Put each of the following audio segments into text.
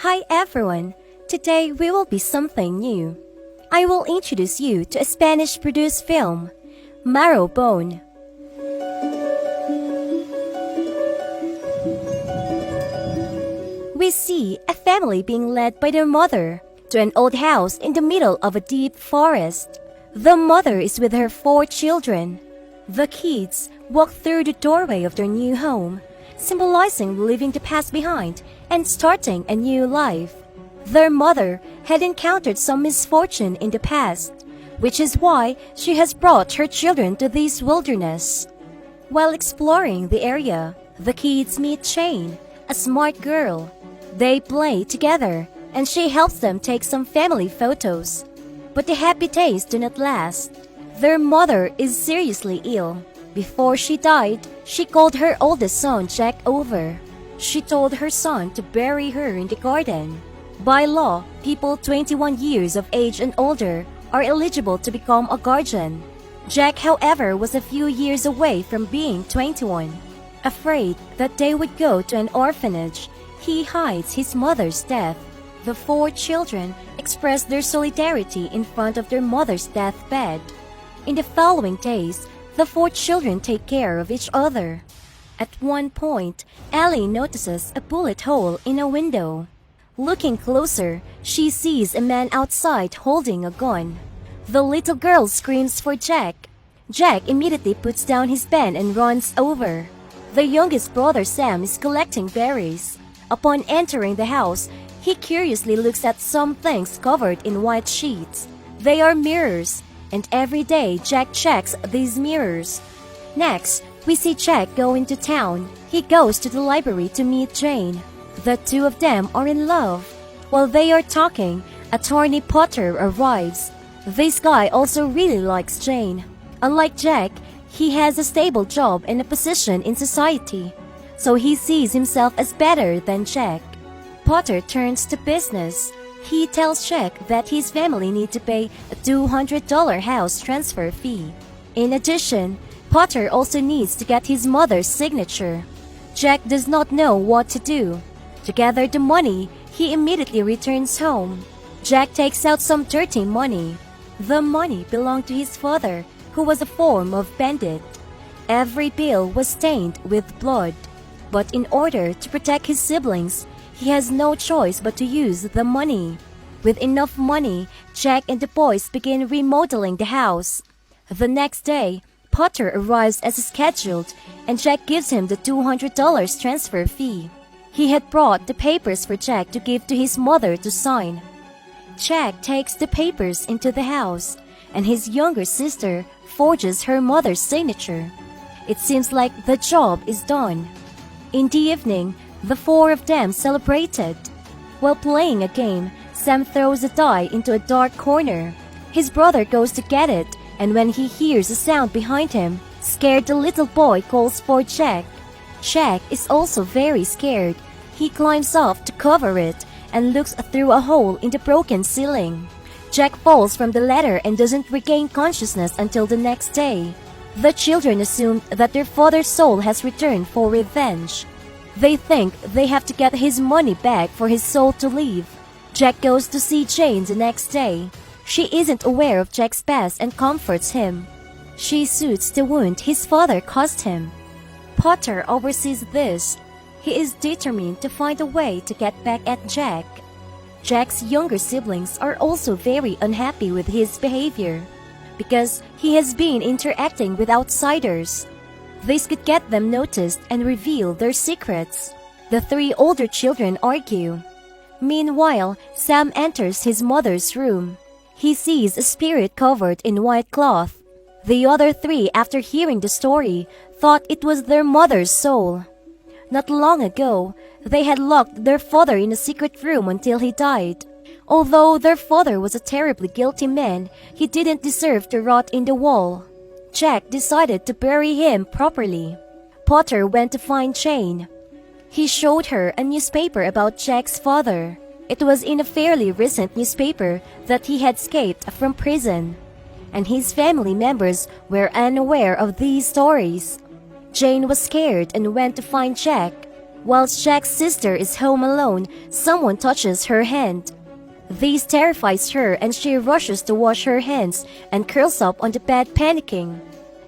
Hi everyone! Today we will be something new. I will introduce you to a Spanish-produced film, Marrowbone. We see a family being led by their mother to an old house in the middle of a deep forest. The mother is with her 4 children. The kids walk through the doorway of their new home, symbolizing leaving the past behind and starting a new life. Their mother had encountered some misfortune in the past, which is why she has brought her children to this wilderness. While exploring the area, the kids meet Jane, a smart girl. They play together, and she helps them take some family photos. But the happy days do not last. Their mother is seriously ill. Before she died, she called her oldest son Jack over. She told her son to bury her in the garden. By law, people 21 years of age and older are eligible to become a guardian. Jack, however, was a few years away from being 21. Afraid that they would go to an orphanage, he hides his mother's death. The 4 children express their solidarity in front of their mother's deathbed. In the following days, the 4 children take care of each other. At one point, Ellie notices a bullet hole in a window. Looking closer, she sees a man outside holding a gun. The little girl screams for Jack. Jack immediately puts down his pen and runs over. The youngest brother Sam is collecting berries. Upon entering the house, he curiously looks at some things covered in white sheets. They are mirrors, and every day Jack checks these mirrors. Next, we see Jack go into town. He goes to the library to meet Jane. The 2 of them are in love. While they are talking, Attorney Potter arrives. This guy also really likes Jane. Unlike Jack, he has a stable job and a position in society, so he sees himself as better than Jack. Potter turns to business. He tells Jack that his family need to pay a $200 house transfer fee. In addition, Potter also needs to get his mother's signature. Jack does not know what to do. To gather the money, he immediately returns home. Jack takes out some dirty money. The money belonged to his father, who was a form of bandit. Every bill was stained with blood. But in order to protect his siblings, he has no choice but to use the money. With enough money, Jack and the boys begin remodeling the house. The next day, Potter arrives as scheduled, and Jack gives him the $200 transfer fee. He had brought the papers for Jack to give to his mother to sign. Jack takes the papers into the house, and his younger sister forges her mother's signature. It seems like the job is done. In the evening, the 4 of them celebrated. While playing a game, Sam throws a die into a dark corner. His brother goes to get it, and when he hears a sound behind him, scared the little boy calls for Jack. Jack is also very scared. He climbs off to cover it and looks through a hole in the broken ceiling. Jack falls from the ladder and doesn't regain consciousness until the next day. The children assume that their father's soul has returned for revenge. They think they have to get his money back for his soul to leave. Jack goes to see Jane the next day. She isn't aware of Jack's past and comforts him. She soothes the wound his father caused him. Potter oversees this. He is determined to find a way to get back at Jack. Jack's younger siblings are also very unhappy with his behavior because he has been interacting with outsiders. This could get them noticed and reveal their secrets. The 3 older children argue. Meanwhile, Sam enters his mother's room. He sees a spirit covered in white cloth. The other 3, after hearing the story, thought it was their mother's soul. Not long ago, they had locked their father in a secret room until he died. Although their father was a terribly guilty man, he didn't deserve to rot in the wall. Jack decided to bury him properly. Potter went to find Jane. He showed her a newspaper about Jack's father. It was in a fairly recent newspaper that he had escaped from prison, and his family members were unaware of these stories. Jane was scared and went to find Jack. Whilst Jack's sister is home alone, someone touches her hand. This terrifies her and she rushes to wash her hands and curls up on the bed panicking.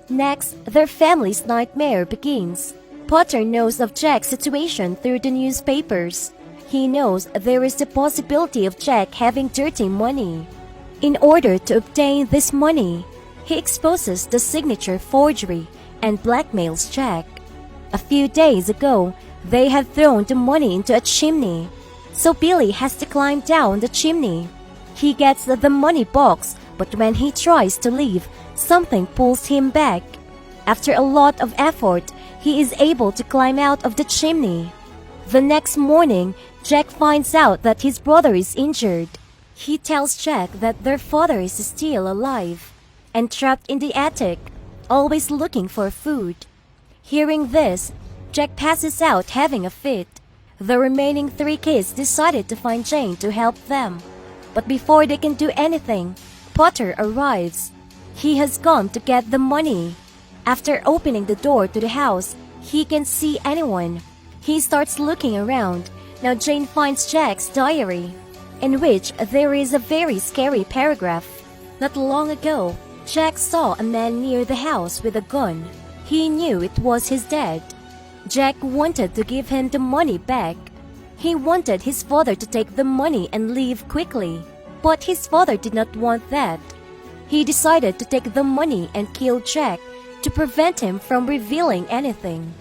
Next, their family's nightmare begins. Potter knows of Jack's situation through the newspapers. He knows there is the possibility of Jack having dirty money. In order to obtain this money, he exposes the signature forgery and blackmails Jack. A few days ago, they had thrown the money into a chimney, so Billy has to climb down the chimney. He gets the money box, but when he tries to leave, something pulls him back. After a lot of effort, he is able to climb out of the chimney. The next morning, Jack finds out that his brother is injured. He tells Jack that their father is still alive and trapped in the attic, always looking for food. Hearing this, Jack passes out having a fit. The remaining 3 kids decided to find Jane to help them. But before they can do anything, Potter arrives. He has come to get the money. After opening the door to the house, he can't see anyone. He starts looking around. Now Jane finds Jack's diary, in which there is a very scary paragraph. Not long ago, Jack saw a man near the house with a gun. He knew it was his dad. Jack wanted to give him the money back. He wanted his father to take the money and leave quickly, but his father did not want that. He decided to take the money and kill Jack to prevent him from revealing anything.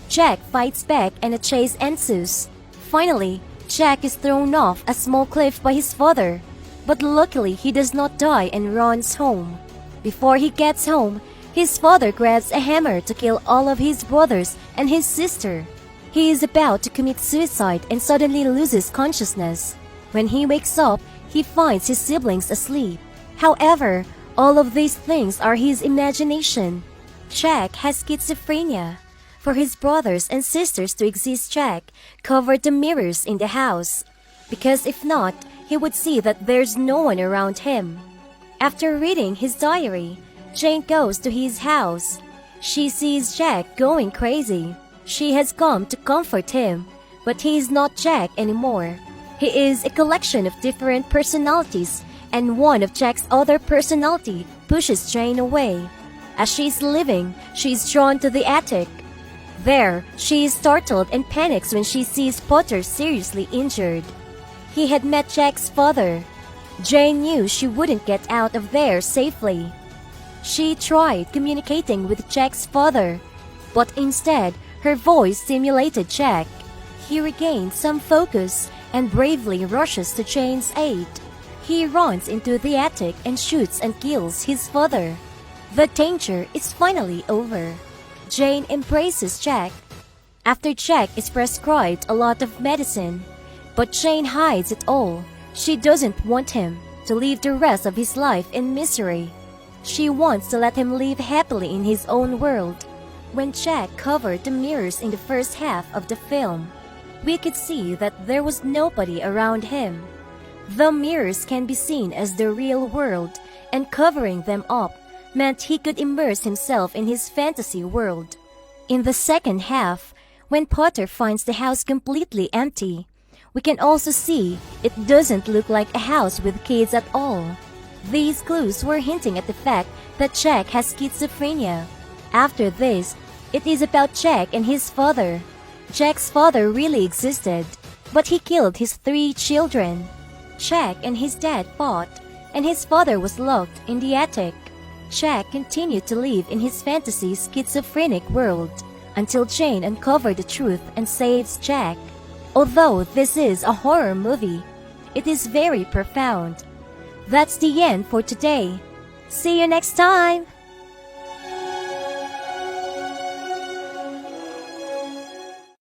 Jack fights back and a chase ensues. Finally, Jack is thrown off a small cliff by his father, but luckily he does not die and runs home. Before he gets home, his father grabs a hammer to kill all of his brothers and his sister. He is about to commit suicide and suddenly loses consciousness. When he wakes up, he finds his siblings asleep. However, all of these things are his imagination. Jack has schizophrenia. For his brothers and sisters to exist, Jack covered the mirrors in the house, because if not, he would see that there's no one around him. After reading his diary, Jane goes to his house. She sees Jack going crazy. She has come to comfort him, but he is not Jack anymore. He is a collection of different personalities, and one of Jack's other personality pushes Jane away. As she is leaving, she is drawn to the attic. There, she is startled and panics when she sees Potter seriously injured. He had met Jack's father. Jane knew she wouldn't get out of there safely. She tried communicating with Jack's father, but instead, her voice stimulated Jack. He regained some focus and bravely rushes to Jane's aid. He runs into the attic and shoots and kills his father. The danger is finally over. Jane embraces Jack. After Jack is prescribed a lot of medicine, but Jane hides it all. She doesn't want him to live the rest of his life in misery. She wants to let him live happily in his own world. When Jack covered the mirrors in the first half of the film, we could see that there was nobody around him. The mirrors can be seen as the real world, and covering them up meant he could immerse himself in his fantasy world. In the second half, when Potter finds the house completely empty, we can also see it doesn't look like a house with kids at all. These clues were hinting at the fact that Jack has schizophrenia. After this, it is about Jack and his father. Jack's father really existed, but he killed his 3 children. Jack and his dad fought, and his father was locked in the attic. Jack continued to live in his fantasy schizophrenic world until Jane uncovered the truth and saves Jack. Although this is a horror movie, it is very profound. That's the end for today. See you next time!